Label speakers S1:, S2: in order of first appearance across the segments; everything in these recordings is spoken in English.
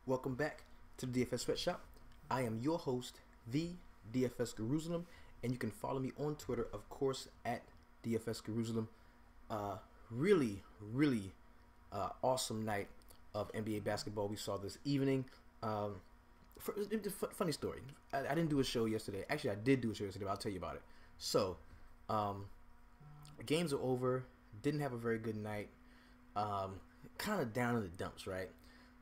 S1: Welcome back to the DFS Sweatshop. I am your host, the DFS Jerusalem, and you can follow me on Twitter, of course, at DFS Jerusalem. Really awesome night of NBA basketball we saw this evening. Funny story. I didn't do a show yesterday. Actually, I did do a show yesterday, but I'll tell you about it. So, games are over. Didn't have a very good night. Kind of down in the dumps, right?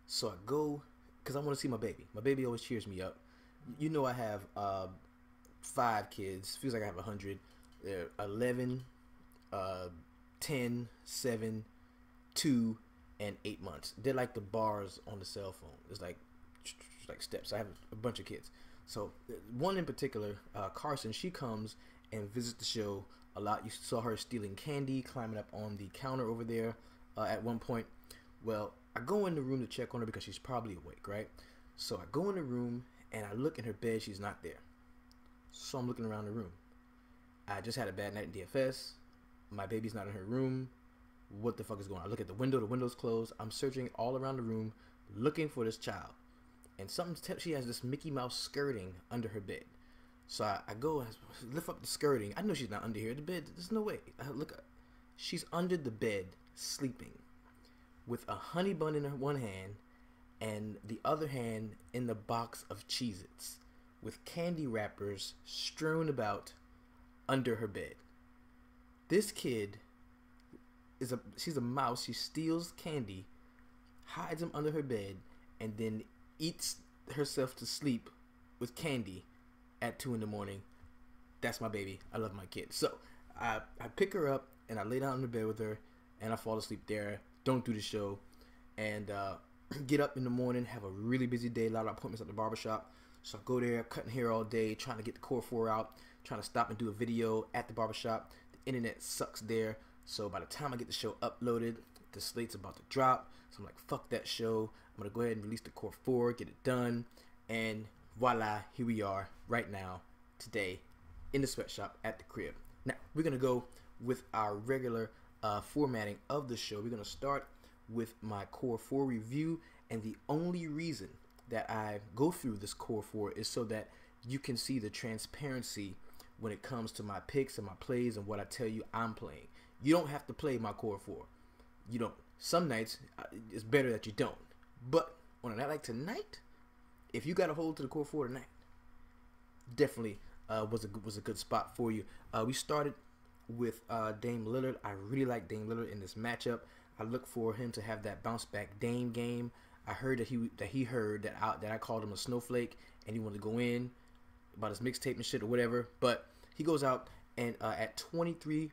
S1: So I go because I want to see my baby. My baby always cheers me up. You know, I have 5 kids. Feels like I have 100. They're 11, 10, 7, 2, and 8 months. They're like the bars on the cell phone. It's like steps. I have a bunch of kids. So one in particular, Carson, she comes and visits the show a lot. You saw her stealing candy, climbing up on the counter over there at one point. Well, I go in the room to check on her because she's probably awake, right? So I go in the room and I look in her bed. She's not there. So I'm looking around the room. I just had a bad night in DFS. My baby's not in her room. What the fuck is going on? I look at the window. The window's closed. I'm searching all around the room looking for this child. And she has this Mickey Mouse skirting under her bed. So I go and lift up the skirting. I know she's not under here. The bed, there's no way. She's under the bed sleeping with a honey bun in her one hand and the other hand in the box of Cheez-Its with candy wrappers strewn about under her bed. This kid she's a mouse. She steals candy, hides them under her bed, and then eats herself to sleep with candy at 2 in the morning. That's my baby. I love my kid. So I pick her up and I lay down in the bed with her and I fall asleep there. Don't do the show, and get up in the morning, have a really busy day, a lot of appointments at the barbershop. So I go there, cutting hair all day, trying to get the Core 4 out, trying to stop and do a video at the barbershop. The internet sucks there, so by the time I get the show uploaded, the slate's about to drop. So I'm like, fuck that show. I'm going to go ahead and release the Core 4, get it done, and voila, here we are right now, today, in the sweatshop at the crib. Now, we're going to go with our regular formatting of the show. We're going to start with my Core 4 review, and the only reason that I go through this Core 4 is so that you can see the transparency when it comes to my picks and my plays and what I tell you I'm playing. You don't have to play my Core 4. You don't. Some nights, it's better that you don't. But on a night like tonight, if you got a hold to the Core 4 tonight, definitely was a good spot for you. We started with Dame Lillard. I really like Dame Lillard in this matchup. I look for him to have that bounce back Dame game. I heard that he heard that I called him a snowflake and he wanted to go in about his mixtape and shit or whatever. But he goes out and at 23%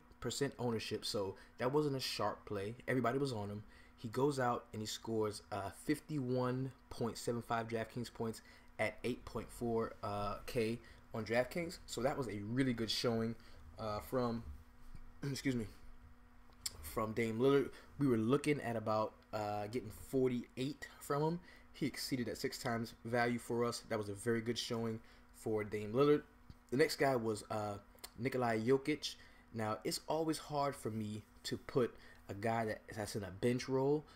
S1: ownership, so that wasn't a sharp play. Everybody was on him. He goes out and he scores 51.75 DraftKings points at 8.4 K on DraftKings. So that was a really good showing from from Dame Lillard. We were looking at about getting 48 from him. He exceeded that 6 times value for us. That was a very good showing for Dame Lillard. The next guy was Nikola Jokic. Now, it's always hard for me to put a guy that's in a bench role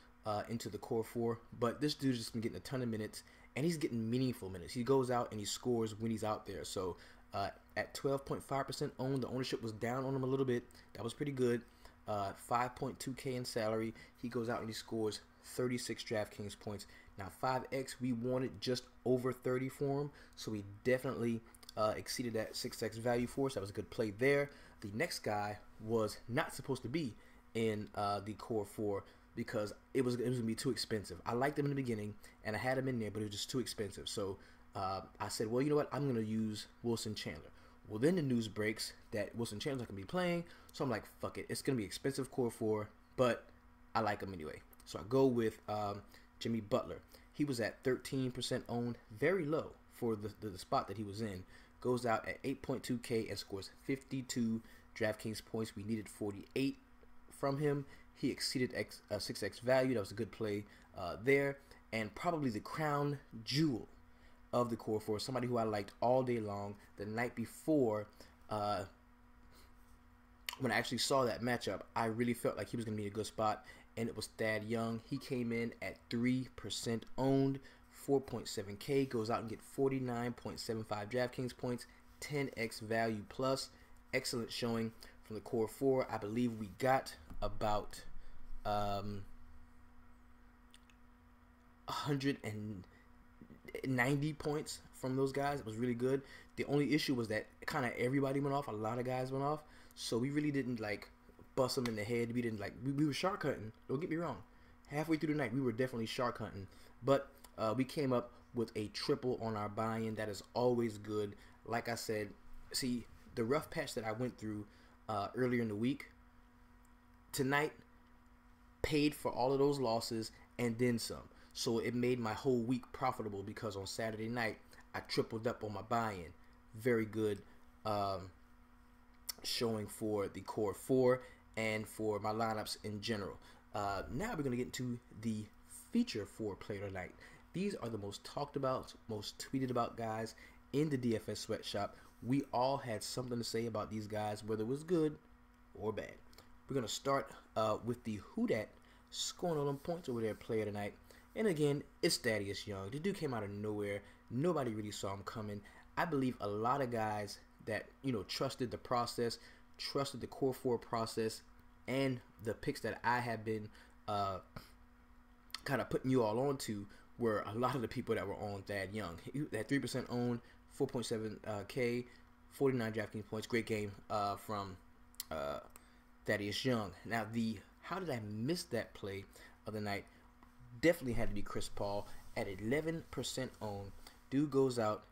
S1: into the Core 4, but this dude's just been getting a ton of minutes, and he's getting meaningful minutes. He goes out and he scores when he's out there. So at 12.5% owned, the ownership was down on him a little bit. That was pretty good. 5.2K in salary. He goes out and he scores 36 DraftKings points. Now 5X, we wanted just over 30 for him, so he definitely exceeded that 6X value for us. That was a good play there. The next guy was not supposed to be in the Core 4 because it was going to be too expensive. I liked him in the beginning, and I had him in there, but it was just too expensive. So I said, well, you know what? I'm going to use Wilson Chandler. Well, then the news breaks that Wilson Chandler's going to be playing, so I'm like, fuck it. It's going to be expensive Core 4, but I like him anyway. So I go with Jimmy Butler. He was at 13% owned, very low for the spot that he was in. Goes out at 8.2K and scores 52 DraftKings points. We needed 48 from him. He exceeded 6X value. That was a good play there. And probably the crown jewel of the Core 4, somebody who I liked all day long. The night before, when I actually saw that matchup, I really felt like he was going to be a good spot, and it was Thad Young. He came in at 3% owned 4.7K, goes out and get 49.75 DraftKings points, 10x value plus. Excellent showing from the core 4. I believe we got about 190 points from those guys. It was really good. The only issue was that kind of everybody went off. A lot of guys went off. So we really didn't like bust them in the head. We didn't like, we were shark hunting. Don't get me wrong. Halfway through the night, we were definitely shark hunting. But we came up with a triple on our buy-in. That is always good. Like I said, see, the rough patch that I went through earlier in the week, tonight paid for all of those losses and then some. So it made my whole week profitable because on Saturday night, I tripled up on my buy-in. Very good showing for the core 4 and for my lineups in general. Now we're going to get into the feature 4 player tonight. These are the most talked about, most tweeted about guys in the DFS sweatshop. We all had something to say about these guys, whether it was good or bad. We're going to start with the Who Dat scoring all them points over there player tonight. And again, it's Thaddeus Young. The dude came out of nowhere. Nobody really saw him coming. I believe a lot of guys that, you know, trusted the process, trusted the core 4 process, and the picks that I have been kind of putting you all on to were a lot of the people that were on Thad Young. That 3% owned, 4.7K, 49 DraftKings points. Great game from Thaddeus Young. Now, how did I miss that play of the night? Definitely had to be Chris Paul at 11% owned. Dude goes out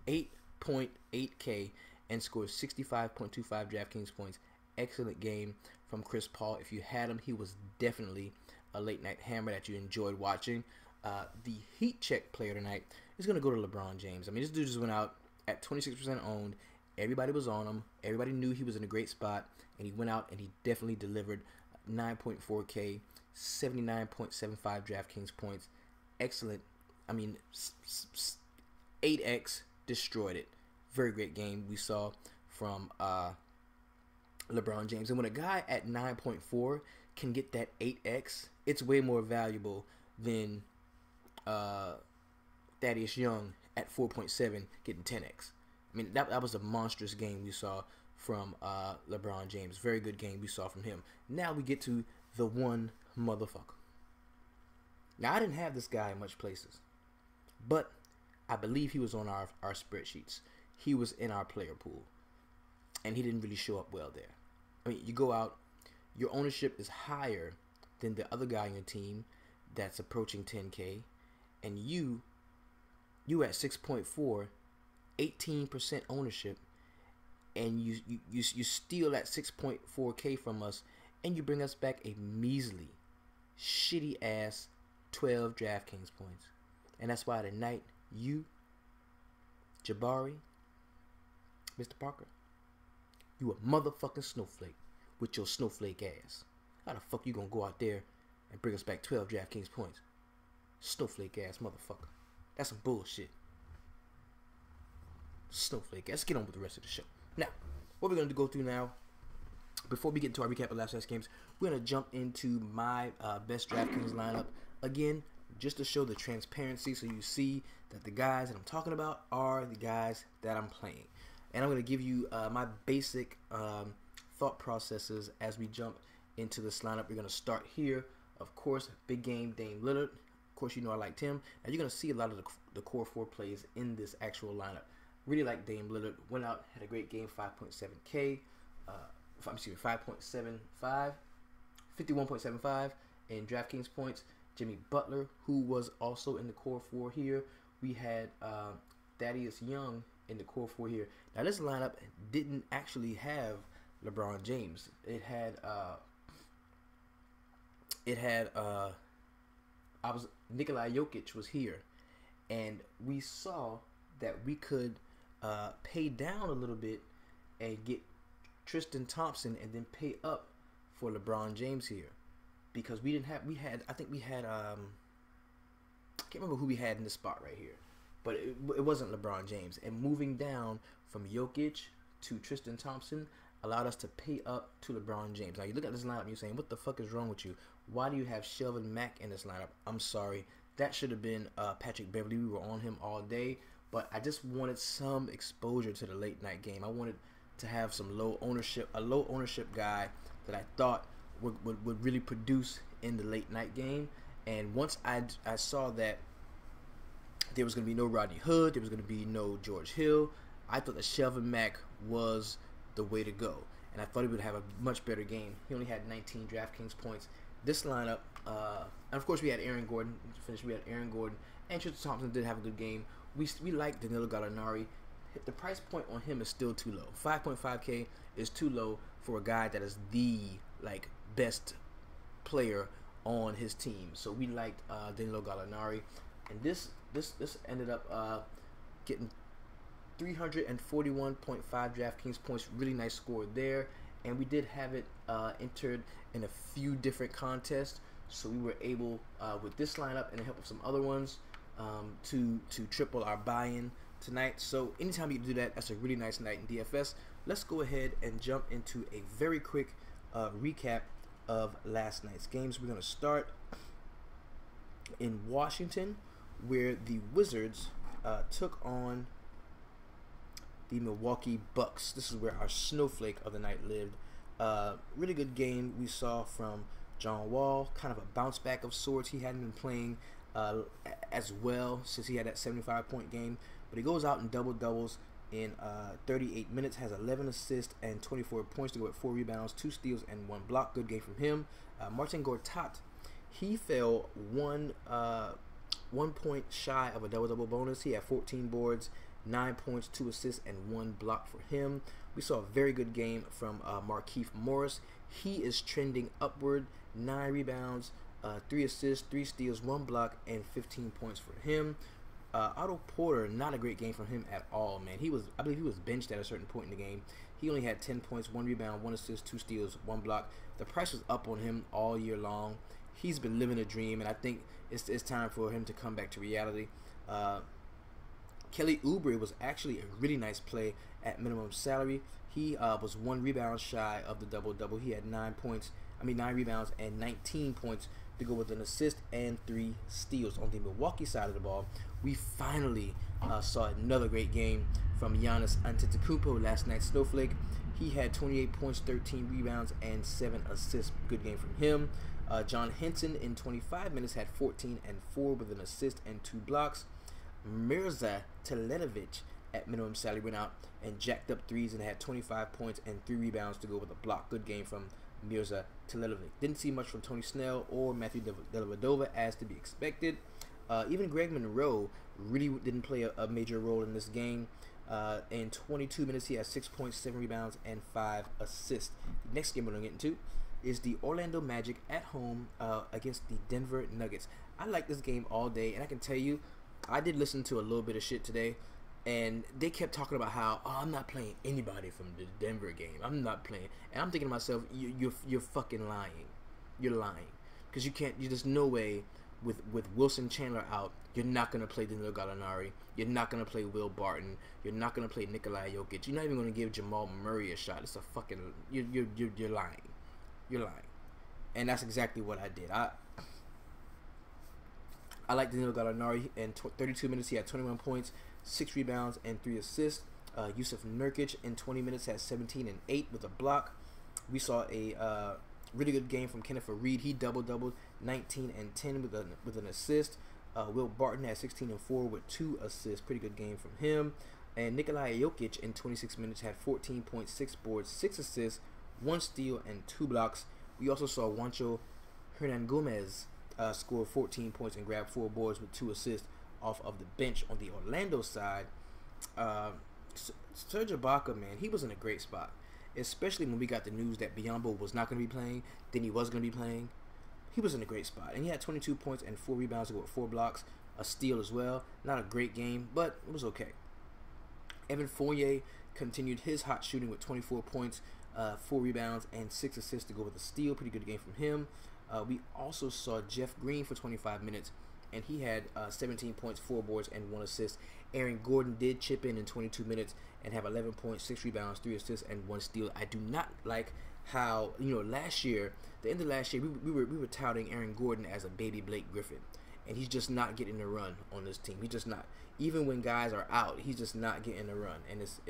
S1: 8.8K and scores 65.25 DraftKings points. Excellent game from Chris Paul. If you had him, he was definitely a late night hammer that you enjoyed watching. The heat check player tonight is going to go to LeBron James. I mean, this dude just went out at 26% owned. Everybody was on him. Everybody knew he was in a great spot, and he went out and he definitely delivered. 9.4K, 79.75 DraftKings points. Excellent. I mean, 8x destroyed it. Very great game we saw from LeBron James. And when a guy at 9.4 can get that 8x, it's way more valuable than Thaddeus Young at 4.7 getting 10x. I mean, that was a monstrous game we saw from LeBron James. Very good game we saw from him. Now we get to the one motherfucker. Now, I didn't have this guy in much places, but I believe he was on our spreadsheets. He was in our player pool, and he didn't really show up well there. I mean, you go out, your ownership is higher than the other guy on your team that's approaching 10K, and you at 6.4, 18% ownership, and you steal that 6.4K from us, and you bring us back a measly, shitty ass 12 DraftKings points. And that's why tonight, you, Jabari, Mr. Parker, you a motherfucking snowflake with your snowflake ass. How the fuck you gonna go out there and bring us back 12 DraftKings points? Snowflake ass motherfucker. That's some bullshit. Snowflake. Let's get on with the rest of the show. Now, what we're going to go through now, before we get into our recap of last night's games, we're going to jump into my best DraftKings lineup. Again, just to show the transparency so you see that the guys that I'm talking about are the guys that I'm playing. And I'm going to give you my basic thought processes as we jump into this lineup. We're going to start here. Of course, big game, Dame Lillard. Of course, you know I liked him. Now, you're going to see a lot of the core 4 plays in this actual lineup. Really like Dame Lillard. Went out, had a great game, 5.7K. 5.75, 51.75 in DraftKings points. Jimmy Butler, who was also in the core 4 here. We had Thaddeus Young in the core 4 here. Now, this lineup didn't actually have LeBron James. It had Nikola Jokic was here, and we saw that we could pay down a little bit and get Tristan Thompson and then pay up for LeBron James here, because I can't remember who we had in this spot right here, but it wasn't LeBron James. And moving down from Jokic to Tristan Thompson allowed us to pay up to LeBron James. Now, you look at this lineup and you're saying, what the fuck is wrong with you? Why do you have Shelvin Mack in this lineup? I'm sorry. That should have been Patrick Beverly. We were on him all day, but I just wanted some exposure to the late night game. I wanted to have some a low ownership guy that I thought would really produce in the late night game. And once I saw that there was going to be no Rodney Hood, there was going to be no George Hill, I thought that Shelvin Mack was the way to go. And I thought he would have a much better game. He only had 19 DraftKings points. This lineup, and of course we had Aaron Gordon. We had Aaron Gordon. And Tristan Thompson did have a good game. We like Danilo Gallinari. The price point on him is still too low. 5.5K is too low for a guy that is the best player on his team. So we liked Danilo Gallinari, and this ended up getting 341.5 DraftKings points. Really nice score there, and we did have it entered in a few different contests. So we were able with this lineup and the help of some other ones to triple our buy-in tonight. So anytime you do that, that's a really nice night in DFS. Let's go ahead and jump into a very quick recap of last night's games. We're going to start in Washington, where the Wizards took on the Milwaukee Bucks. This is where our snowflake of the night lived. Really good game we saw from John Wall, kind of a bounce back of sorts. He hadn't been playing as well since he had that 75-point game, but he goes out in double-doubles in 38 minutes, has 11 assists and 24 points to go with 4 rebounds, 2 steals, and 1 block. Good game from him. Martin Gortat, he fell 1 point shy of a double-double bonus. He had 14 boards, 9 points, 2 assists, and 1 block for him. We saw a very good game from Markieff Morris. He is trending upward, 9 rebounds, 3 assists, 3 steals, 1 block, and 15 points for him. Otto Porter, not a great game from him at all, man. I believe he was benched at a certain point in the game. He only had 10 points, 1 rebound, 1 assist, 2 steals, 1 block. The price was up on him all year long. He's been living a dream, and I think it's time for him to come back to reality. Kelly Oubre was actually a really nice play at minimum salary. He was 1 rebound shy of the double-double. He had 9 rebounds and 19 points to go with an assist and 3 steals. On the Milwaukee side of the ball, we finally saw another great game from Giannis Antetokounmpo, last night's snowflake. He had 28 points, 13 rebounds, and 7 assists. Good game from him. John Henson in 25 minutes had 14 and 4 with an assist and 2 blocks. Mirza Teletovic at minimum salary went out and jacked up threes and had 25 points and 3 rebounds to go with a block. Good game from Mirza Teletovic. Didn't see much from Tony Snell or Matthew Dellavedova, as to be expected. Even Greg Monroe really didn't play a major role in this game. In 22 minutes, he had 6 points, 7 rebounds, and 5 assists. The next game we're going to get into is the Orlando Magic at home against the Denver Nuggets. I like this game all day, and I can tell you, I did listen to a little bit of shit today, and they kept talking about how, I'm not playing anybody from the Denver game. I'm not playing. And I'm thinking to myself, you're fucking lying. You're lying. Because there's no way with Wilson Chandler out, you're not going to play Danilo Gallinari. You're not going to play Will Barton. You're not going to play Nikola Jokic. You're not even going to give Jamal Murray a shot. It's a fucking, you're lying. You're lying. And that's exactly what I did. I like Danilo Gallinari. In 32 minutes, he had 21 points, 6 rebounds, and 3 assists. Yusuf Nurkic in 20 minutes had 17 and 8 with a block. We saw a really good game from Kenneth Reed. He doubled, 19 and 10 with an assist. Will Barton had 16 and 4 with 2 assists. Pretty good game from him. And Nikola Jokic in 26 minutes had 14.6 boards, 6 assists, 1 steal, and 2 blocks. We also saw Juancho Hernangomez scored 14 points and grabbed 4 boards with 2 assists off of the bench. On the Orlando side, Serge Ibaka, man, he was in a great spot, especially when we got the news that Biyombo was not going to be playing, then he was going to be playing. He was in a great spot, and he had 22 points and 4 rebounds to go with 4 blocks, a steal as well. Not a great game, but it was okay. Evan Fournier continued his hot shooting with 24 points, 4 rebounds, and 6 assists to go with a steal. Pretty good game from him. We also saw Jeff Green for 25 minutes, and he had 17 points, 4 boards, and 1 assist. Aaron Gordon did chip in 22 minutes and have 11 points, 6 rebounds, 3 assists, and 1 steal. I do not like how, last year, the end of last year, we were touting Aaron Gordon as a baby Blake Griffin. and he's just not getting a run on this team. He's just not. Even when guys are out, he's just not getting a run, and it's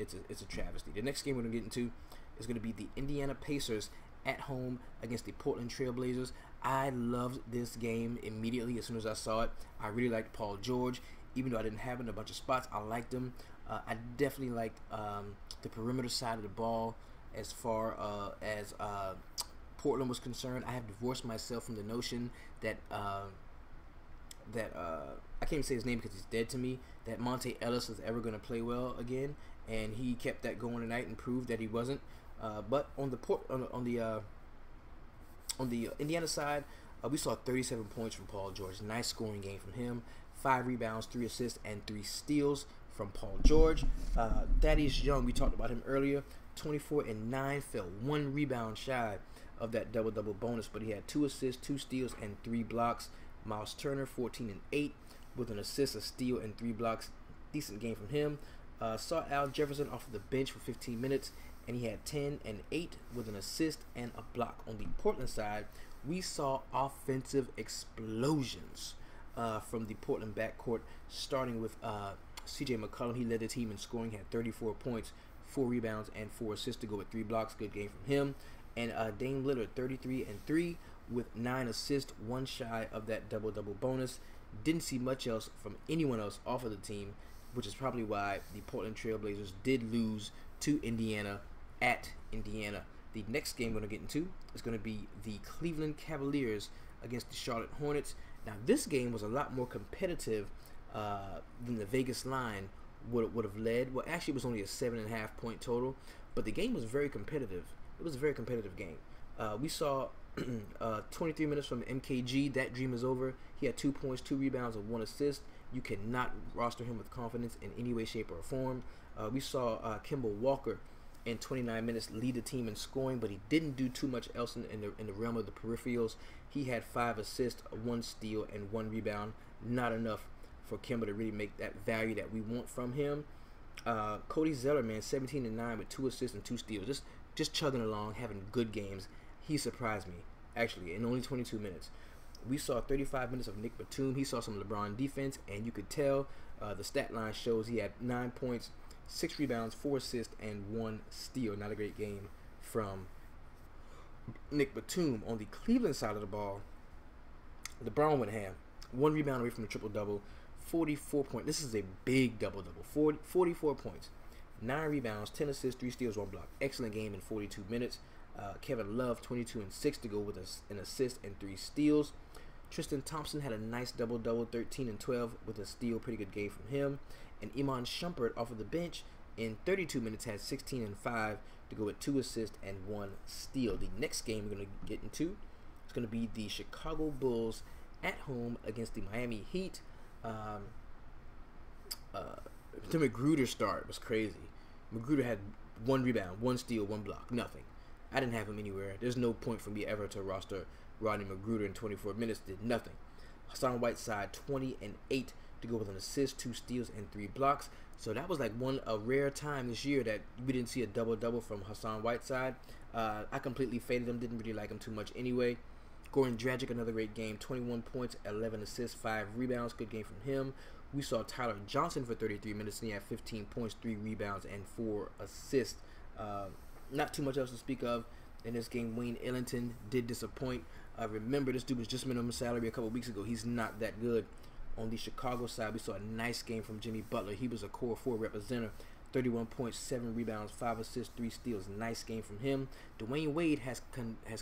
S1: a travesty. The next game we're gonna get into is gonna be the Indiana Pacers at home against the Portland Trail Blazers. I loved this game immediately as soon as I saw it. I really liked Paul George, even though I didn't have him in a bunch of spots. I liked him. I definitely liked the perimeter side of the ball as far as Portland was concerned. I have divorced myself from the notion that I can't even say his name because he's dead to me, that Monte Ellis was ever going to play well again, and he kept that going tonight and proved that he wasn't. But on the Indiana side, we saw 37 points from Paul George. Nice scoring game from him. 5 rebounds, 3 assists, and 3 steals from Paul George. Thaddeus Young, we talked about him earlier. 24 and 9, fell 1 rebound shy of that double-double bonus, but he had 2 assists, 2 steals, and 3 blocks. Miles Turner, 14 and 8, with an assist, a steal, and 3 blocks. Decent game from him. Saw Al Jefferson off of the bench for 15 minutes, and he had 10 and 8 with an assist and a block. On the Portland side, we saw offensive explosions from the Portland backcourt, starting with CJ McCollum. He led the team in scoring, had 34 points, 4 rebounds, and 4 assists to go with 3 blocks. Good game from him. And Dame Lillard, 33 and 3 with 9 assists, 1 shy of that double-double bonus. Didn't see much else from anyone else off of the team, which is probably why the Portland Trail Blazers did lose to Indiana at Indiana. The next game we're going to get into is going to be the Cleveland Cavaliers against the Charlotte Hornets. Now, this game was a lot more competitive than the Vegas line would have led. Well, actually, it was only a 7.5 point total, but the game was very competitive. It was a very competitive game. We saw 23 minutes from MKG. That dream is over. He had 2 points, 2 rebounds, and 1 assist. You cannot roster him with confidence in any way, shape, or form. We saw Kemba Walker in 29 minutes lead the team in scoring, but he didn't do too much else in the realm of the peripherals. He had 5 assists, 1 steal, and 1 rebound. Not enough for Kemba to really make that value that we want from him. Cody Zeller, man, 17 and 9 with 2 assists and 2 steals. Just chugging along, having good games. He surprised me, actually, in only 22 minutes. We saw 35 minutes of Nick Batum. He saw some LeBron defense, and you could tell the stat line shows he had 9 points, 6 rebounds, 4 assists, and 1 steal. Not a great game from Nick Batum. On the Cleveland side of the ball, LeBron went ham. 1 rebound away from the triple-double, 44 points. This is a big double-double, 44 points. 9 rebounds, 10 assists, 3 steals, 1 block. Excellent game in 42 minutes. Kevin Love, 22 and 6 to go with an assist and 3 steals. Tristan Thompson had a nice double-double, 13 and 12 with a steal. Pretty good game from him. And Iman Shumpert off of the bench in 32 minutes had 16 and 5 to go with 2 assists and 1 steal. The next game we're going to get into is going to be the Chicago Bulls at home against the Miami Heat. The Magruder start was crazy. Magruder had 1 rebound, 1 steal, 1 block, nothing. I didn't have him anywhere. There's no point for me ever to roster Rodney Magruder in 24 minutes. Did nothing. Hassan Whiteside, 20 and 8 to go with an assist, 2 steals, and 3 blocks. So that was like a rare time this year that we didn't see a double-double from Hassan Whiteside. I completely faded him. Didn't really like him too much anyway. Goran Dragic, another great game. 21 points, 11 assists, 5 rebounds. Good game from him. We saw Tyler Johnson for 33 minutes, and he had 15 points, 3 rebounds, and 4 assists. Not too much else to speak of in this game. Wayne Ellington did disappoint. Remember, this dude was just minimum salary a couple weeks ago. He's not that good. On the Chicago side, we saw a nice game from Jimmy Butler. He was a core 4 representative. 31 points, 7 rebounds, 5 assists, 3 steals. Nice game from him. Dwayne Wade has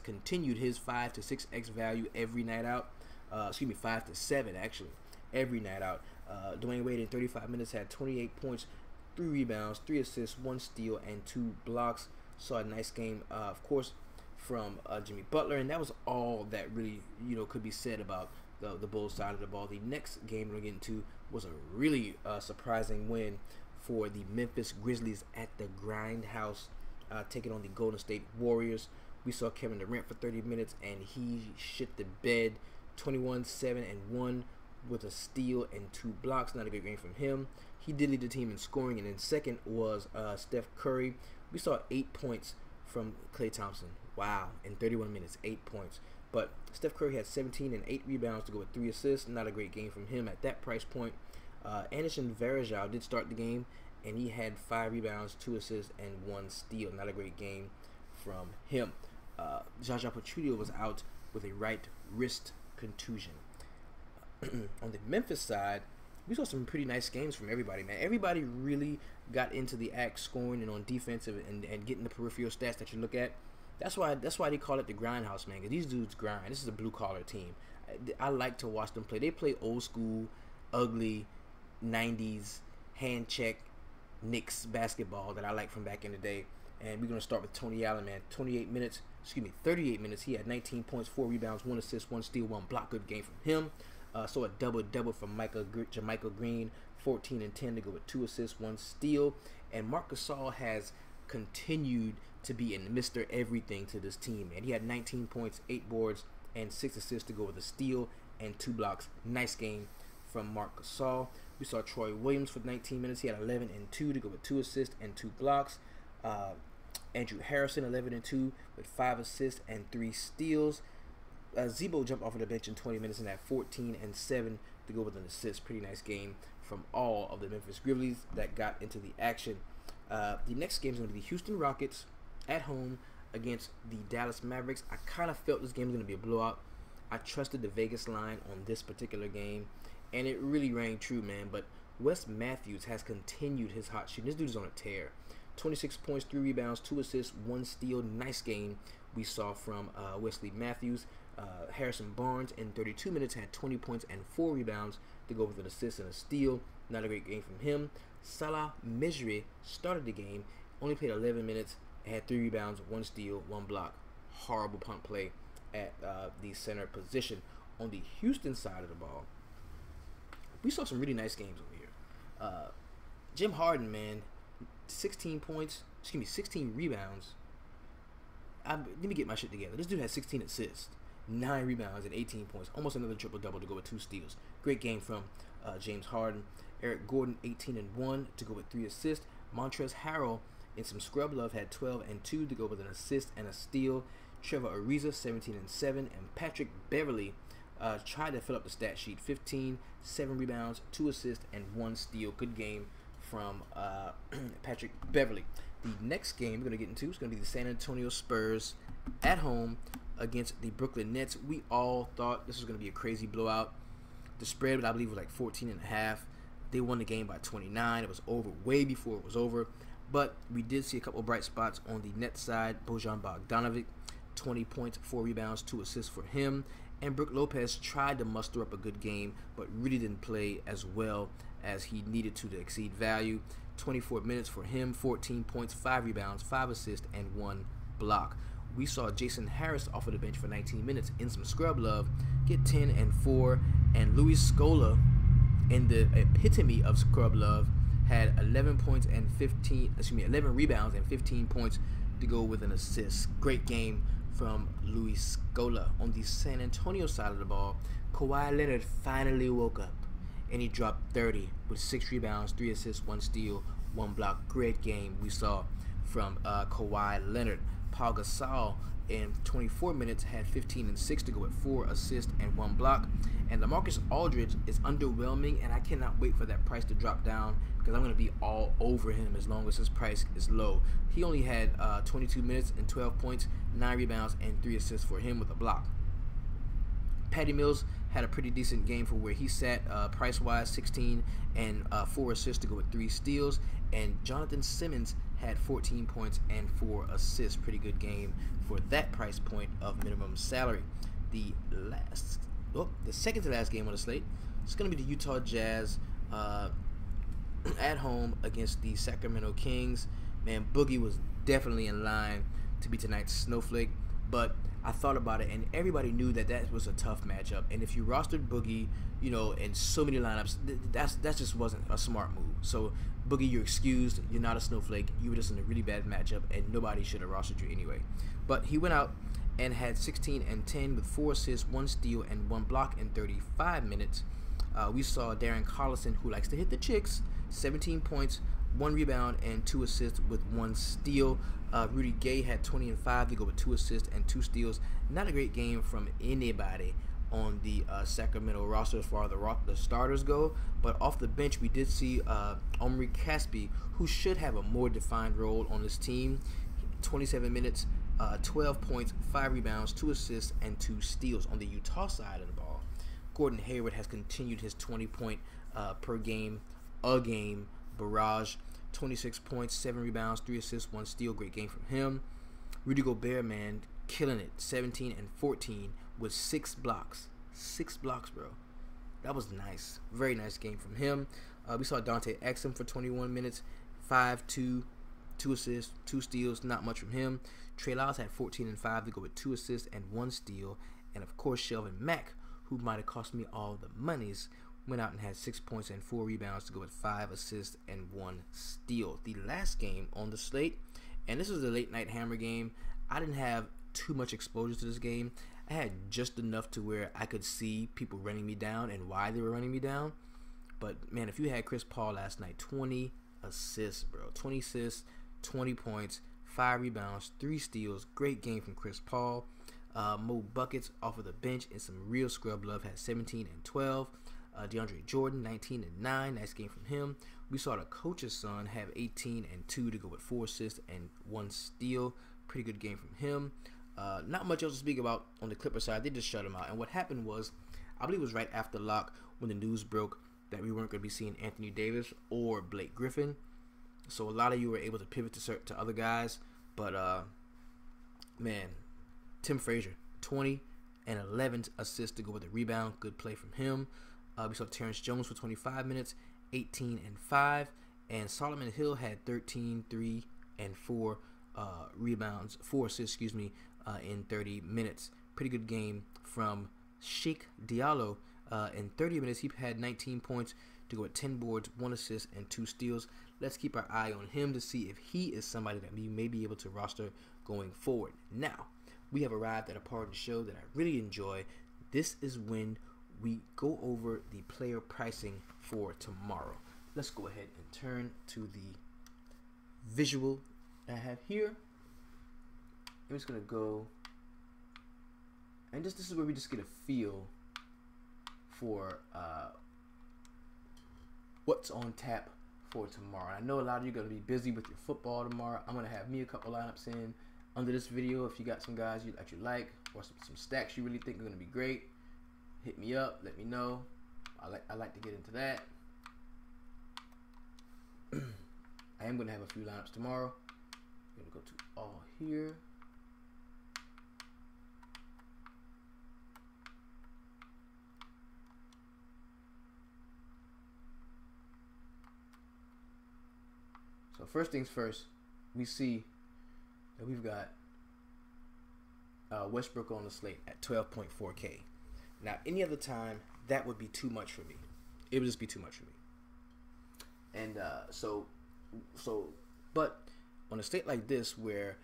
S1: continued his 5 to 6x value every night out. 5 to 7 actually, every night out. Dwayne Wade in 35 minutes had 28 points, 3 rebounds, 3 assists, 1 steal, and 2 blocks. Saw a nice game, of course, from Jimmy Butler, and that was all that really could be said about the Bulls side of the ball. The next game we're going to get into was a really surprising win for the Memphis Grizzlies at the Grindhouse, taking on the Golden State Warriors. We saw Kevin Durant for 30 minutes, and he shit the bed. 21, 7, and 1 with a steal and 2 blocks. Not a good game from him. He did lead the team in scoring, and in second was Steph Curry. We saw 8 points from Klay Thompson. Wow, in 31 minutes, 8 points. But Steph Curry had 17 and 8 rebounds to go with 3 assists. Not a great game from him at that price point. Anderson Varejao did start the game, and he had 5 rebounds, 2 assists, and 1 steal. Not a great game from him. Jaja Pachulia was out with a right wrist contusion. On the Memphis side, we saw some pretty nice games from everybody, man. Everybody really got into the act, scoring and on defensive and getting the peripheral stats that you look at. That's why they call it the grindhouse, man, because these dudes grind. This is a blue-collar team. I like to watch them play. They play old school, ugly, 90s, hand check, Knicks basketball that I like from back in the day. And we're going to start with Tony Allen, man. 38 minutes. He had 19 points, 4 rebounds, 1 assist, 1 steal, 1 block. Good game from him. So a double-double from Jermichael Green, 14 and 10 to go with 2 assists, 1 steal. And Marc Gasol has continued to be in Mr. Everything to this team, man. He had 19 points, 8 boards, and 6 assists to go with a steal and 2 blocks. Nice game from Marc Gasol. We saw Troy Williams for 19 minutes. He had 11 and 2 to go with 2 assists and 2 blocks. Andrew Harrison, 11 and 2 with 5 assists and 3 steals. Zebo jumped off of the bench in 20 minutes and had 14 and 7 to go with an assist. Pretty nice game from all of the Memphis Grizzlies that got into the action. The next game is going to be the Houston Rockets at home against the Dallas Mavericks. I kind of felt this game was going to be a blowout. I trusted the Vegas line on this particular game, and it really rang true, man. But Wes Matthews has continued his hot shooting. This dude is on a tear. 26 points, 3 rebounds, 2 assists, 1 steal. Nice game we saw from Wesley Matthews. Harrison Barnes in 32 minutes had 20 points and 4 rebounds to go with an assist and a steal. Not a great game from him. Salah Mejri started the game, only played 11 minutes, had 3 rebounds, 1 steal, 1 block. Horrible punt play at the center position. On the Houston side of the ball, we saw some really nice games over here. Jim Harden, man, 16 rebounds. Let me get my shit together. This dude had 16 assists, 9 rebounds, and 18 points. Almost another triple-double to go with 2 steals. Great game from James Harden. Eric Gordon, 18 and 1 to go with 3 assists. Montrezl Harrell in some scrub love had 12 and 2 to go with an assist and a steal. Trevor Ariza, 17 and 7, and Patrick Beverly tried to fill up the stat sheet. 15, 7 rebounds, 2 assists, and 1 steal. Good game from Patrick Beverly. The next game we're going to get into is going to be the San Antonio Spurs at home against the Brooklyn Nets. We all thought this was going to be a crazy blowout. The spread, I believe, was like 14.5. They won the game by 29. It was over way before it was over. But we did see a couple bright spots on the Nets side. Bojan Bogdanovic, 20 points, 4 rebounds, 2 assists for him. And Brook Lopez tried to muster up a good game, but really didn't play as well as he needed to exceed value. 24 minutes for him, 14 points, 5 rebounds, 5 assists, and 1 block. We saw Jason Harris off of the bench for 19 minutes in some scrub love, get 10 and 4, and Luis Scola, in the epitome of scrub love, had 11 rebounds and 15 points to go with an assist. Great game from Luis Scola. On the San Antonio side of the ball, Kawhi Leonard finally woke up, and he dropped 30 with 6 rebounds, 3 assists, 1 steal, 1 block. Great game we saw from Kawhi Leonard. Paul Gasol in 24 minutes had 15 and 6 to go with 4 assists and 1 block. And LaMarcus Aldridge is underwhelming, and I cannot wait for that price to drop down because I'm going to be all over him as long as his price is low. He only had 22 minutes and 12 points, 9 rebounds, and 3 assists for him with a block. Patty Mills had a pretty decent game for where he sat price-wise, 16 and 4 assists to go with 3 steals. And Jonathan Simmons had 14 points and 4 assists. Pretty good game for that price point of minimum salary. The second to last game on the slate is going to be the Utah Jazz at home against the Sacramento Kings. Man, Boogie was definitely in line to be tonight's snowflake, but I thought about it, and everybody knew that that was a tough matchup. And if you rostered Boogie, you know, in so many lineups, that just wasn't a smart move. So Boogie, you're excused. You're not a snowflake. You were just in a really bad matchup, and nobody should have rostered you anyway. But he went out and had 16 and 10 with 4 assists, 1 steal, and 1 block in 35 minutes. We saw Darren Collison, who likes to hit the chicks, 17 points, 1 rebound and 2 assists with 1 steal. Rudy Gay had 20 and 5 to go with 2 assists and 2 steals. Not a great game from anybody on the Sacramento roster as far as the starters go, but off the bench we did see Omri Caspi, who should have a more defined role on this team. 27 minutes, 12 points, 5 rebounds, 2 assists, and 2 steals on the Utah side of the ball. Gordon Hayward has continued his 20-point per game a game barrage. 26 points, 7 rebounds, 3 assists, 1 steal. Great game from him. Rudy Gobert, man, killing it. 17 and 14 with 6 blocks. 6 blocks, bro. That was nice. Very nice game from him. We saw Dante Exum for 21 minutes. 5-2, 2 assists, 2 steals. Not much from him. Trey Lyles had 14 and 5 to go with 2 assists and 1 steal. And, of course, Shelvin Mack, who might have cost me all the monies, went out and had 6 points and 4 rebounds to go with 5 assists and 1 steal. The last game on the slate, and this was the late night hammer game. I didn't have too much exposure to this game. I had just enough to where I could see people running me down and why they were running me down. But, man, if you had Chris Paul last night, 20 assists, bro. 20 assists, 20 points, 5 rebounds, 3 steals. Great game from Chris Paul. Mo Buckets off of the bench and some real scrub love, had 17 and 12. DeAndre Jordan, 19 and 9. Nice game from him. We saw the coach's son have 18 and 2 to go with 4 assists and 1 steal. Pretty good game from him. Not much else to speak about on the Clippers side. They just shut him out. And what happened was, I believe it was right after lock when the news broke that we weren't going to be seeing Anthony Davis or Blake Griffin. So a lot of you were able to pivot to other guys. But, man, Tim Frazier, 20 and 11 assists to go with a rebound. Good play from him. We saw Terrence Jones for 25 minutes, 18 and 5. And Solomon Hill had 13, 3, and 4 rebounds, 4 assists, in 30 minutes. Pretty good game from Sheik Diallo. In 30 minutes, he had 19 points to go with 10 boards, 1 assist, and 2 steals. Let's keep our eye on him to see if he is somebody that we may be able to roster going forward. Now, we have arrived at a part of the show that I really enjoy. This is when we go over the player pricing for tomorrow. Let's go ahead and turn to the visual I have here. I'm just going to go, and this is where we just get a feel for what's on tap for tomorrow. I know a lot of you are going to be busy with your football tomorrow. I'm going to have me a couple lineups in under this video. If you got some guys that you like, or some stacks you really think are going to be great, hit me up. Let me know. I like to get into that. I am going to have a few lineups tomorrow. I'm going to go to all here. So first things first, we see that we've got Westbrook on the slate at 12.4K. Now, any other time, that would be too much for me. It would just be too much for me. And but on a state like this where,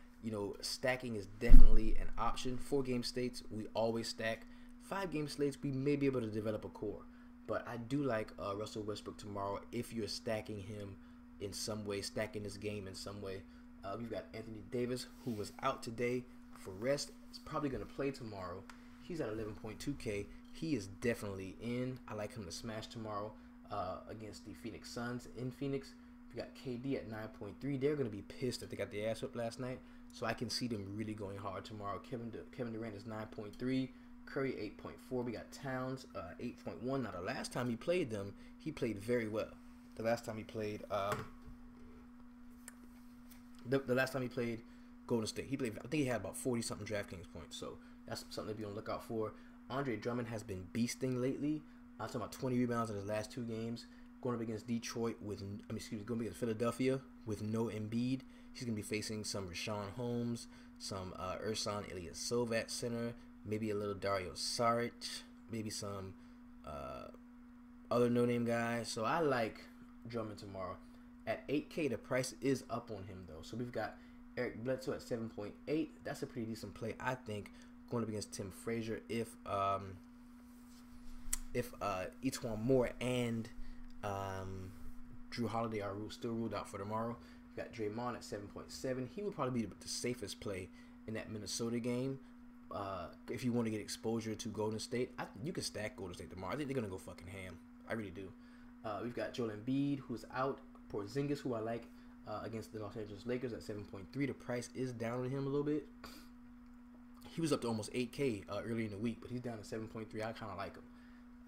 S1: stacking is definitely an option. 4-game slates, we always stack. 5-game slates, we may be able to develop a core. But I do like Russell Westbrook tomorrow if you're stacking him in some way, stacking this game in some way. We've got Anthony Davis, who was out today for rest. He's probably going to play tomorrow. He's at 11.2K. He is definitely in. I like him to smash tomorrow against the Phoenix Suns in Phoenix. We got KD at 9.3. They're going to be pissed that they got their ass up last night. So I can see them really going hard tomorrow. Kevin Durant is 9.3. Curry 8.4. We got Towns 8.1. Now the last time he played them, he played very well. The last time he played, the last time he played Golden State, I think he had about 40-something DraftKings points. So that's something to be on the lookout for. Andre Drummond has been beasting lately. I'm talking about 20 rebounds in his last 2 games. Going up against going up against Philadelphia with no Embiid. He's going to be facing some Rashawn Holmes, some Ersan Ilyasova at center, maybe a little Dario Saric, maybe some other no-name guys. So I like Drummond tomorrow. At 8K, the price is up on him, though. So we've got Eric Bledsoe at 7.8. That's a pretty decent play, I think, going up against Tim Frazier if Etuan Moore and Drew Holiday are still ruled out for tomorrow. You got Draymond at 7.7. He would probably be the safest play in that Minnesota game. If you want to get exposure to Golden State, you can stack Golden State tomorrow. I think they're going to go fucking ham. I really do. We've got Joel Embiid, who's out. Porzingis, who I like, against the Los Angeles Lakers at 7.3. The price is down on him a little bit. He was up to almost 8K early in the week, but he's down to 7.3. I kind of like him.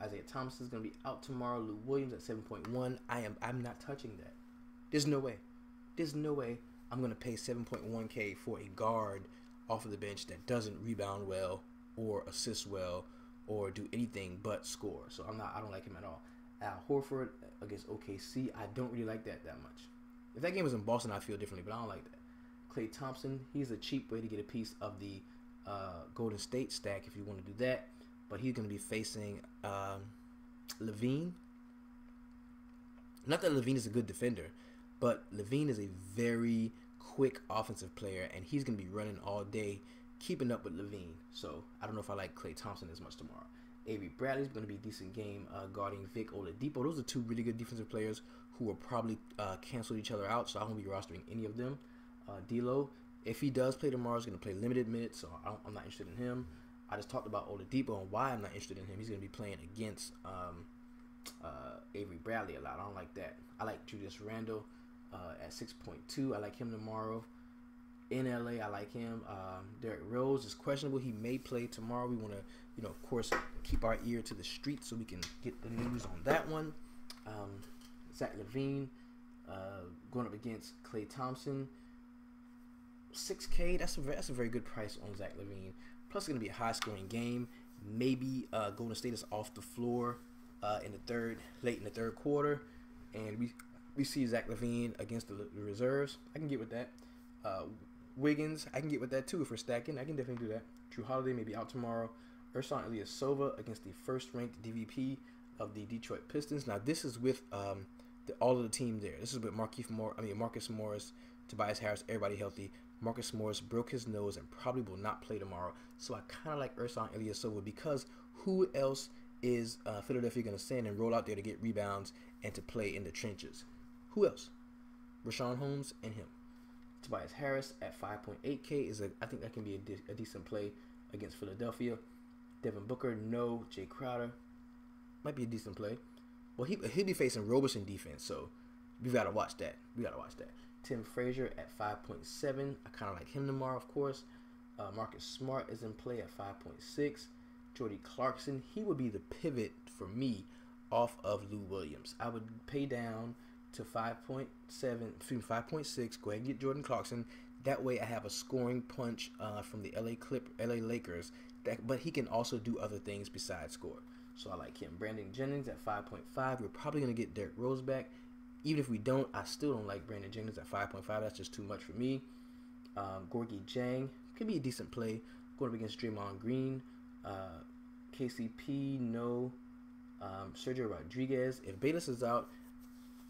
S1: Isaiah Thomas is going to be out tomorrow. Lou Williams at 7.1. I'm not touching that. There's no way. There's no way I'm going to pay 7.1K for a guard off of the bench that doesn't rebound well or assist well or do anything but score. So I don't like him at all. Al Horford against OKC. I don't really like that much. If that game was in Boston, I'd feel differently, but I don't like that. Klay Thompson, he's a cheap way to get a piece of the Golden State stack if you want to do that. But he's going to be facing Levine. Not that Levine is a good defender, but Levine is a very quick offensive player, and he's going to be running all day, keeping up with Levine. So I don't know if I like Klay Thompson as much tomorrow. Avery Bradley's going to be a decent game guarding Vic Oladipo. Those are two really good defensive players who will probably cancel each other out, so I won't be rostering any of them. D'Lo, if he does play tomorrow, is going to play limited minutes, so I'm not interested in him. I just talked about Oladipo and why I'm not interested in him. He's going to be playing against Avery Bradley a lot. I don't like that. I like Julius Randle at 6.2. I like him tomorrow. In LA, I like him. Derrick Rose is questionable. He may play tomorrow. We want to, of course, keep our ear to the street so we can get the news on that one. Zach LaVine going up against Klay Thompson. 6K. That's a very good price on Zach LaVine. Plus, it's going to be a high-scoring game. Maybe Golden State is off the floor late in the third quarter, and we see Zach LaVine against the reserves. I can get with that. Wiggins, I can get with that too if we're stacking. I can definitely do that. Drew Holiday may be out tomorrow. Ersan Ilyasova against the first-ranked DVP of the Detroit Pistons. Now, this is with all of the team there. This is with Marcus Morris, Tobias Harris, everybody healthy. Marcus Morris broke his nose and probably will not play tomorrow. So I kind of like Ersan Ilyasova because who else is Philadelphia going to send and roll out there to get rebounds and to play in the trenches? Who else? Rashawn Holmes and him. Tobias Harris at 5.8K I think that can be a decent play against Philadelphia. Devin Booker, no. Jay Crowder might be a decent play. Well, he'll be facing Roberson defense, so we gotta watch that. Tim Frazier at 5.7. I kind of like him tomorrow, of course. Marcus Smart is in play at 5.6. Jordy Clarkson, he would be the pivot for me off of Lou Williams. I would pay down to 5.6. Go ahead and get Jordan Clarkson. That way I have a scoring punch from the LA Lakers. But he can also do other things besides score. So I like him. Brandon Jennings at 5.5. We're probably going to get Derrick Rose back. Even if we don't, I still don't like Brandon Jennings at 5.5. That's just too much for me. Gorgie Jang could be a decent play. Going up against Draymond Green. KCP, no. Sergio Rodriguez. If Bayless is out,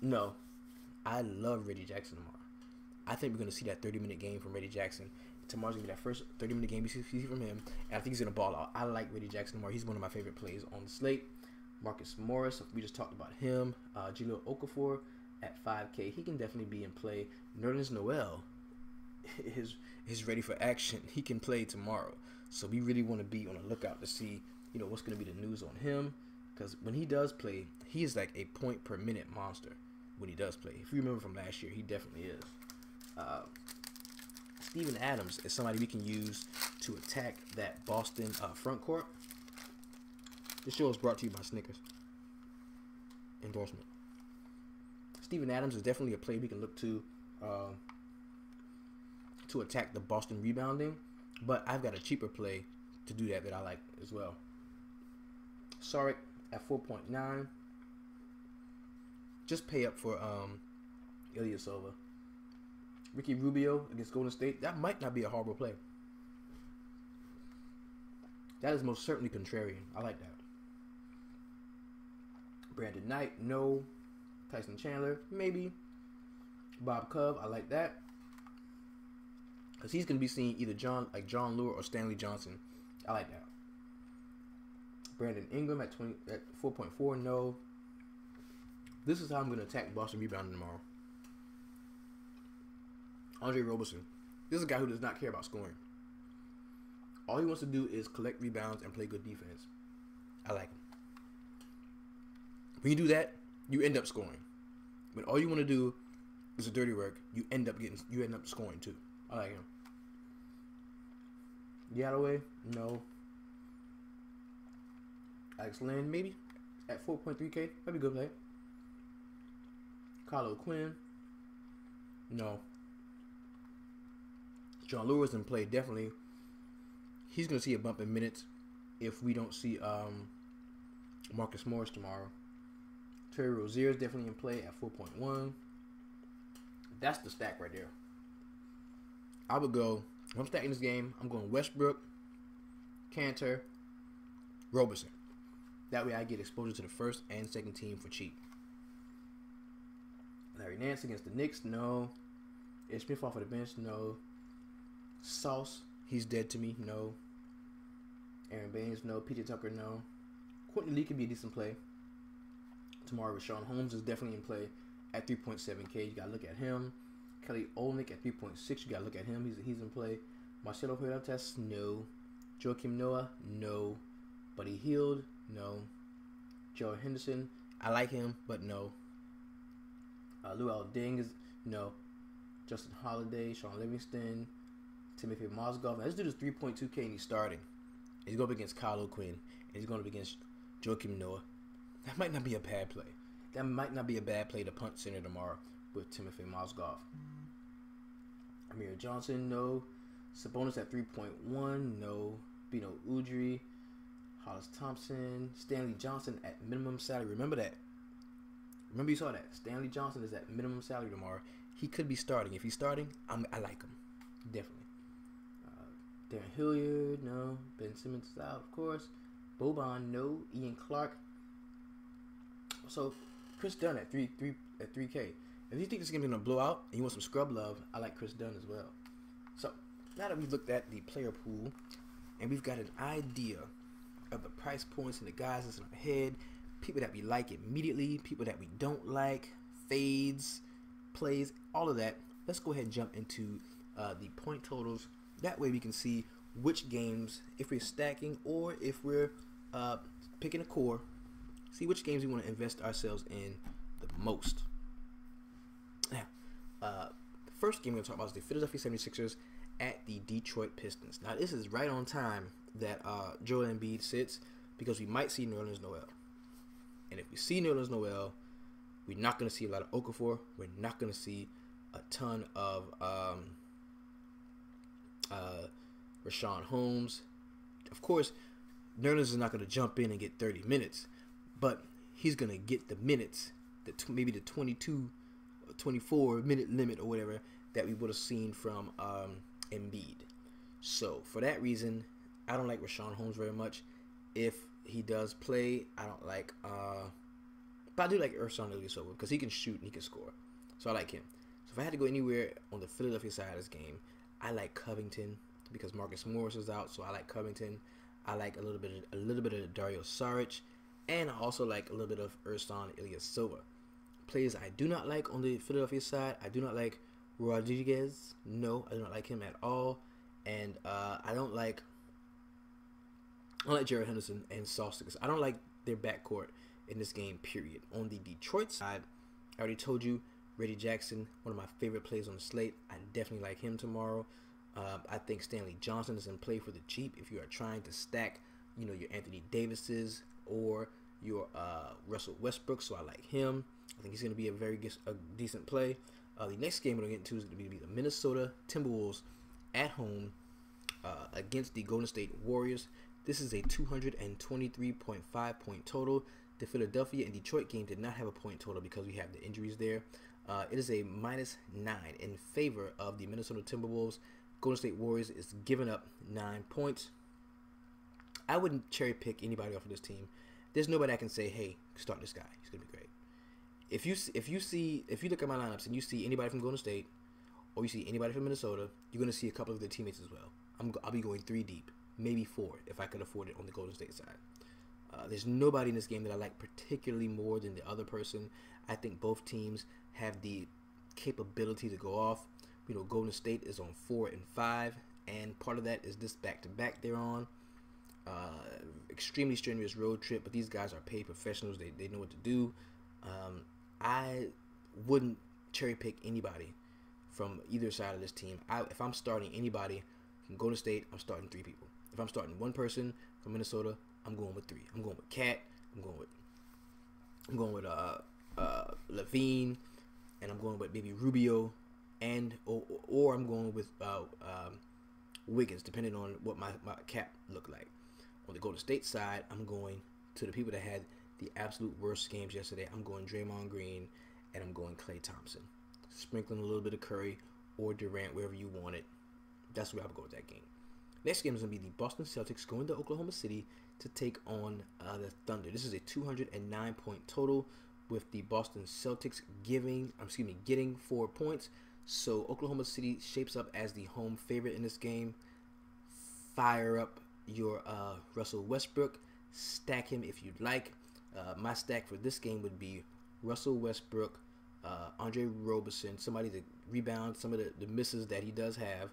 S1: no. I love Reggie Jackson tomorrow. I think we're going to see that 30-minute game from Reggie Jackson. Tomorrow's going to be that first 30-minute game we see from him. And I think he's going to ball out. I like Reggie Jackson tomorrow. He's one of my favorite plays on the slate. Marcus Morris, we just talked about him. Jahlil Okafor at 5K. He can definitely be in play. Nerlens Noel is ready for action. He can play tomorrow. So we really want to be on the lookout to see, what's going to be the news on him. Because when he does play, he is like a point per minute monster when he does play. If you remember from last year, he definitely is. Steven Adams is somebody we can use to attack that Boston front court. This show is brought to you by Snickers. Endorsement. Steven Adams is definitely a play we can look to attack the Boston rebounding. But I've got a cheaper play to do that I like as well. Saric at 4.9. Just pay up for Ilyasova. Ricky Rubio against Golden State. That might not be a horrible play. That is most certainly contrarian. I like that. Brandon Knight, no. Tyson Chandler, maybe. Bob Cove, I like that. Because he's going to be seeing either John Lure or Stanley Johnson. I like that. Brandon Ingram at 4.4, no. This is how I'm going to attack Boston rebounding tomorrow. Andre Roberson. This is a guy who does not care about scoring. All he wants to do is collect rebounds and play good defense. I like him. When you do that, you end up scoring. But all you want to do is the dirty work. You end up scoring too. I like him. Galloway, no. Alex Len, maybe at 4.3K. That'd be a good play. Kylo Quinn, no. John Lewis in play, definitely. He's gonna see a bump in minutes if we don't see Marcus Morris tomorrow. Terry Rozier is definitely in play at 4.1. That's the stack right there. I would go, if I'm stacking this game, I'm going Westbrook, Cantor, Roberson. That way I get exposure to the first and second team for cheap. Larry Nance against the Knicks, no. Ed Smith off of the bench, no. Sauce, he's dead to me, no. Aaron Baines, no. PJ Tucker, no. Courtney Lee could be a decent play. Tomorrow, Rashawn Holmes is definitely in play at 3.7K. You got to look at him. Kelly Olynyk at 3.6. You got to look at him. He's in play. Marcelo Huertas, no. Joakim Noah, no. Buddy Hield, no. Joe Henderson, I like him, but no. Luol Deng is no. Justin Holiday, Sean Livingston, Timothy Mozgov. Now, this dude is 3.2K and he's starting. He's going up against Kylo Quinn. And he's going up against Joakim Noah. That might not be a bad play. That might not be a bad play to punt center tomorrow with Timothy Mozgov. Amir Johnson, no. Sabonis at 3.1, no. Bino Udrih, Hollis Thompson, Stanley Johnson at minimum salary. Remember that. Remember you saw that. Stanley Johnson is at minimum salary tomorrow. He could be starting. If he's starting, I like him. Definitely. Darren Hilliard, no. Ben Simmons is out, of course. Boban, no. Ian Clark. So, Chris Dunn at 3K. If you think this game is going to blow out and you want some scrub love, I like Chris Dunn as well. So, now that we've looked at the player pool and we've got an idea of the price points and the guys that's in our head, people that we like immediately, people that we don't like, fades, plays, all of that, let's go ahead and jump into the point totals. That way we can see which games, if we're stacking or if we're picking a core, see which games we want to invest ourselves in the most. Now, the first game we're going to talk about is the Philadelphia 76ers at the Detroit Pistons. Now, this is right on time that Joel Embiid sits because we might see Nerlens Noel. And if we see Nerlens Noel, we're not going to see a lot of Okafor. We're not going to see a ton of Rashawn Holmes. Of course, Nerlens is not going to jump in and get 30 minutes, but he's going to get the minutes, maybe the 22 or 24 minute limit or whatever that we would have seen from Embiid. So for that reason, I don't like Rashawn Holmes very much. If he does play, I don't like, but I do like Ersan Ilyasova because he can shoot and he can score. So I like him. So if I had to go anywhere on the Philadelphia side of this game, I like Covington because Marcus Morris is out, so I like Covington. I like a little bit of Dario Saric, and I also like a little bit of Ersan Ilyasova. Players I do not like on the Philadelphia side, I do not like Rodriguez. No, I do not like him at all, and I don't like Jared Henderson and Sauce because I don't like their backcourt in this game, period. On the Detroit side, I already told you, Reggie Jackson, one of my favorite players on the slate. I definitely like him tomorrow. I think Stanley Johnson is in play for the cheap if you are trying to stack, your Anthony Davises or your Russell Westbrook. So I like him. I think he's going to be a decent play. The next game we're going to get into is going to be the Minnesota Timberwolves at home against the Golden State Warriors. This is a 223.5 point total. The Philadelphia and Detroit game did not have a point total because we have the injuries there. It is a -9 in favor of the Minnesota Timberwolves. Golden State Warriors is giving up 9 points. I wouldn't cherry pick anybody off of this team. There's nobody I can say, hey, start this guy. He's gonna be great. If you look at my lineups and you see anybody from Golden State or you see anybody from Minnesota, you're gonna see a couple of their teammates as well. I'll be going 3 deep, maybe 4 if I could afford it on the Golden State side. There's nobody in this game that I like particularly more than the other person. I think both teams have the capability to go off. You know, Golden State is on 4 and 5, and part of that is this back-to-back they're on. Extremely strenuous road trip, but these guys are paid professionals. They know what to do. I wouldn't cherry pick anybody from either side of this team. If I'm starting anybody from Golden State, I'm starting 3 people. If I'm starting one person from Minnesota, I'm going with 3. I'm going with Cat. I'm going with Levine, and I'm going with maybe Rubio, and or I'm going with Wiggins, depending on what my cap look like. On the Golden State side, I'm going to the people that had the absolute worst games yesterday. I'm going Draymond Green, and I'm going Klay Thompson. Sprinkling a little bit of Curry or Durant, wherever you want it. That's where I would go with that game. Next game is going to be the Boston Celtics going to Oklahoma City to take on the Thunder. This is a 209-point total, with the Boston Celtics getting 4 points. So Oklahoma City shapes up as the home favorite in this game. Fire up your Russell Westbrook. Stack him if you'd like. My stack for this game would be Russell Westbrook, Andre Roberson, somebody to rebound some of the misses that he does have,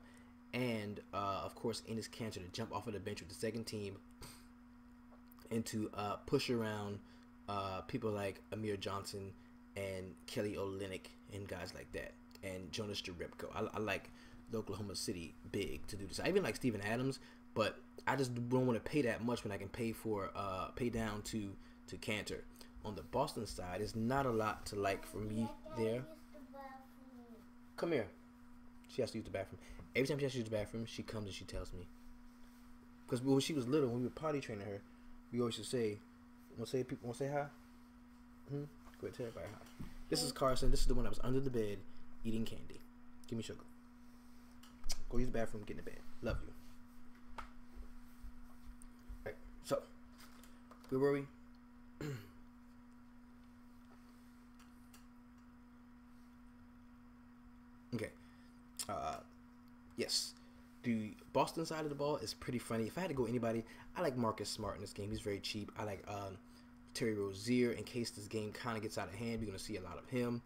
S1: and of course Enes Kanter to jump off of the bench with the second team and to push around people like Amir Johnson and Kelly Olynyk and guys like that, and Jonas Jerebko. I like the Oklahoma City big to do this. I even like Steven Adams, but I just don't want to pay that much when I can pay down to Kanter. On the Boston side, there's not a lot to like for me there. Come here. She has to use the bathroom. Every time she has to use the bathroom, she comes and she tells me. Because when she was little, when we were potty training her, we always used to say, want to say hi? Go ahead, tell everybody hi. This is Carson. This is the one that was under the bed eating candy. Give me sugar. Go use the bathroom, get in the bed. Love you. Right, so, where were we? Okay. Yes. The Boston side of the ball is pretty funny. If I had to go anybody, I like Marcus Smart in this game. He's very cheap. I like Terry Rozier in case this game kind of gets out of hand. You're gonna see a lot of him.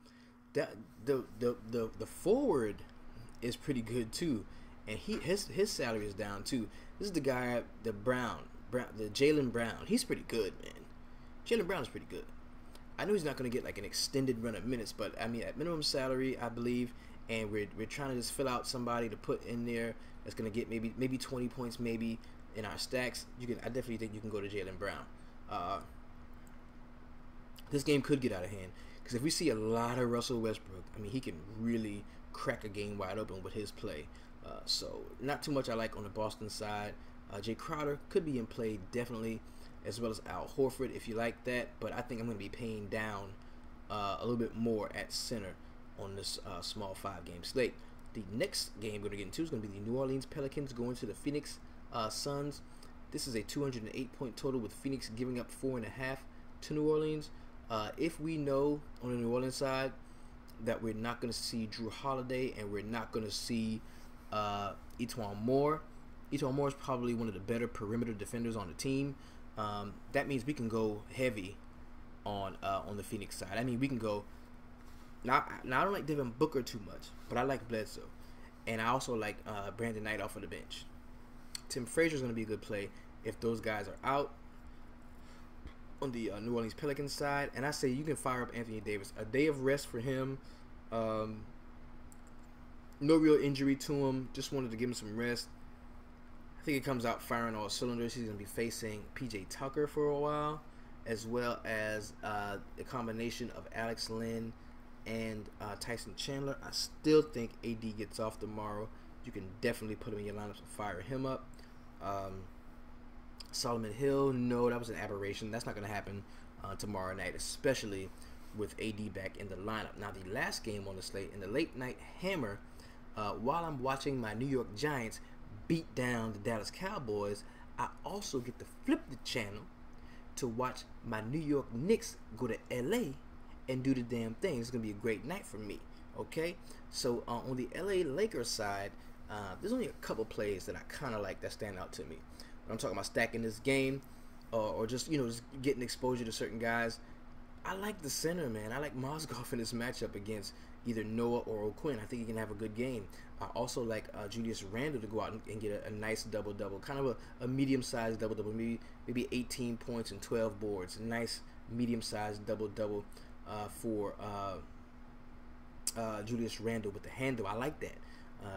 S1: The forward is pretty good too, and his salary is down too. This is the guy, the Jaylen Brown. He's pretty good, man. Jaylen Brown is pretty good. I know he's not going to get like an extended run of minutes, but I mean at minimum salary, I believe, and we're trying to just fill out somebody to put in there that's going to get maybe 20 points maybe in our stacks. I definitely think you can go to Jaylen Brown. This game could get out of hand because if we see a lot of Russell Westbrook, I mean he can really crack a game wide open with his play. So not too much I like on the Boston side. Jay Crowder could be in play definitely, as well as Al Horford if you like that, but I think I'm going to be paying down a little bit more at center on this small 5-game slate. The next game we're going to get into is going to be the New Orleans Pelicans going to the Phoenix Suns. This is a 208-point total with Phoenix giving up 4.5 to New Orleans. If we know on the New Orleans side that we're not going to see Drew Holiday and we're not going to see Etuan Moore. Etuan Moore is probably one of the better perimeter defenders on the team. That means we can go heavy on the Phoenix side. I mean, we can go. Now I don't like Devin Booker too much, but I like Bledsoe, and I also like Brandon Knight off of the bench. Tim Frazier is going to be a good play if those guys are out on the New Orleans Pelicans side, and I say you can fire up Anthony Davis. A day of rest for him. No real injury to him. Just wanted to give him some rest. I think he comes out firing all cylinders. He's going to be facing PJ Tucker for a while, as well as a combination of Alex Len and Tyson Chandler. I still think AD gets off tomorrow. You can definitely put him in your lineups and fire him up. Solomon Hill, no, that was an aberration. That's not going to happen tomorrow night, especially with AD back in the lineup. Now, the last game on the slate in the late night hammer, while I'm watching my New York Giants beat down the Dallas Cowboys, I also get to flip the channel to watch my New York Knicks go to LA and do the damn thing. It's going to be a great night for me, okay? So on the LA Lakers side, there's only a couple plays that I kind of like that stand out to me. When I'm talking about stacking this game, or just just getting exposure to certain guys. I like the center, man. I like Mozgov in this matchup against either Noah or O'Quinn. I think he can have a good game. I also like Julius Randle to go out and get a nice double-double, kind of a medium-sized double-double, maybe 18 points and 12 boards. A nice medium-sized double-double for Julius Randle with the handle. I like that.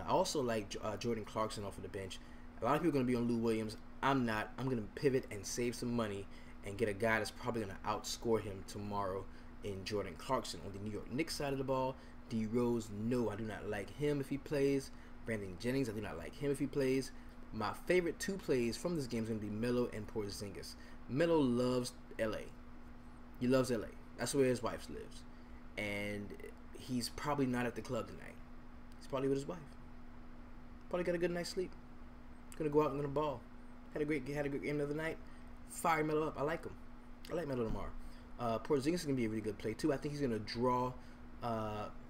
S1: I also like Jordan Clarkson off of the bench. A lot of people are going to be on Lou Williams. I'm not. I'm going to pivot and save some money and get a guy that's probably going to outscore him tomorrow in Jordan Clarkson. On the New York Knicks side of the ball, D. Rose, no, I do not like him if he plays. Brandon Jennings, I do not like him if he plays. My favorite two plays from this game is going to be Melo and Porzingis. Melo loves L.A. He loves L.A. That's where his wife lives. And he's probably not at the club tonight. He's probably with his wife. Probably got a good night's sleep. Gonna go out and gonna ball. Had a great game the other night. Fire Melo up. I like him. I like Melo tomorrow. Porzingis is gonna be a really good play too. I think he's gonna draw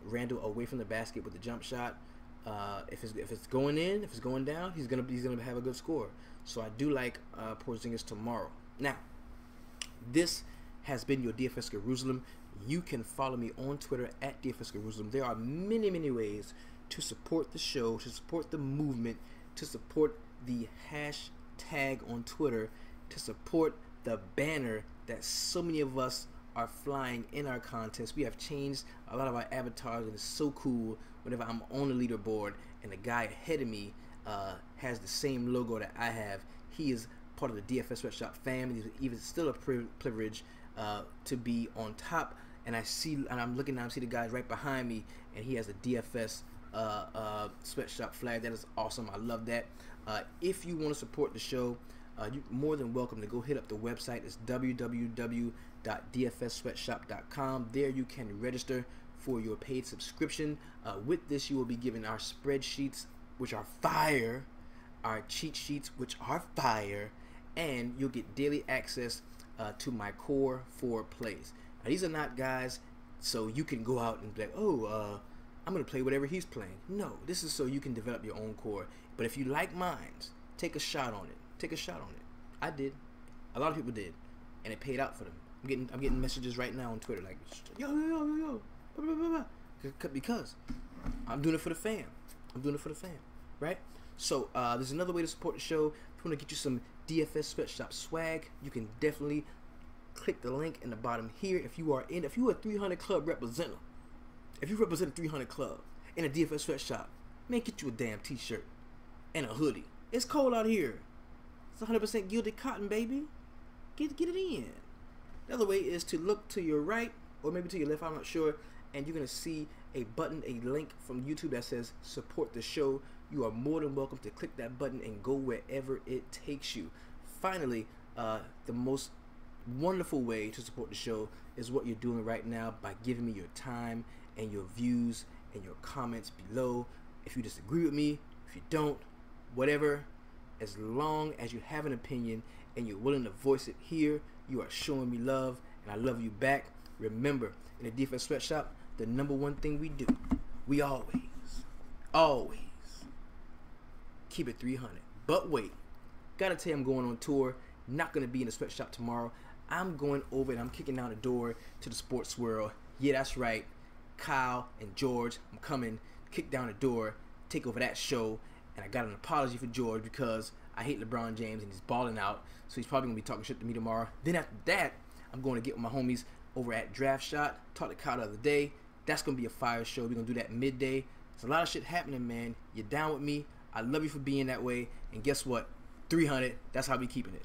S1: Randle away from the basket with the jump shot. If it's going in, if it's going down, he's gonna have a good score. So I do like Porzingis tomorrow. Now, this has been your DFS Jerusalem. You can follow me on Twitter at DFS Jerusalem. There are many ways to support the show, to support the movement, to support the hashtag on Twitter, to support the banner that so many of us are flying in our contests. We have changed a lot of our avatars, and it's so cool whenever I'm on the leaderboard and the guy ahead of me has the same logo that I have. He is part of the DFS Sweatshop family. It's still a privilege to be on top. And I'm looking now and see the guys right behind me, and he has a DFS Sweatshop flag. That is awesome. I love that. If you want to support the show, you're more than welcome to go hit up the website. It's www.dfssweatshop.com. There you can register for your paid subscription. With this, you will be given our spreadsheets, which are fire, our cheat sheets, which are fire, and you'll get daily access to my core 4 plays. Now, these are not guys so you can go out and be like, oh, I'm going to play whatever he's playing. No, this is so you can develop your own core. But if you like mines, take a shot on it. Take a shot on it. I did. A lot of people did. And it paid out for them. I'm getting messages right now on Twitter like, yo, blah, blah, blah, blah. Because I'm doing it for the fam. I'm doing it for the fam. Right? So there's another way to support the show. If you want to get you some DFS Sweatshop swag, you can definitely click the link in the bottom here. If you are a 300 club representative, if you represent a 300 club in a DFS Sweatshop, man, get you a damn t-shirt and a hoodie. It's cold out here. It's 100% gilded cotton, baby. Get it in. The other way is to look to your right or maybe to your left, I'm not sure, and you're going to see a button, a link from YouTube that says support the show. You are more than welcome to click that button and go wherever it takes you. Finally, the most wonderful way to support the show is what you're doing right now by giving me your time and your views and your comments below. If you disagree with me, if you don't, whatever, as long as you have an opinion and you're willing to voice it here, you are showing me love, and I love you back. Remember, in the DFS Sweatshop, the number one thing we do, we always keep it 300. But wait, gotta tell you, I'm going on tour. Not gonna be in the sweatshop tomorrow. I'm going over and I'm kicking down the door to the sports world. Yeah, that's right. Kyle and George, I'm coming, kick down the door, take over that show. And I got an apology for George because I hate LeBron James and he's balling out. So he's probably going to be talking shit to me tomorrow. Then after that, I'm going to get with my homies over at Draft Shot. Talked to Kyle the other day. That's going to be a fire show. We're going to do that midday. There's a lot of shit happening, man. You're down with me. I love you for being that way. And guess what? 300, that's how we keeping it.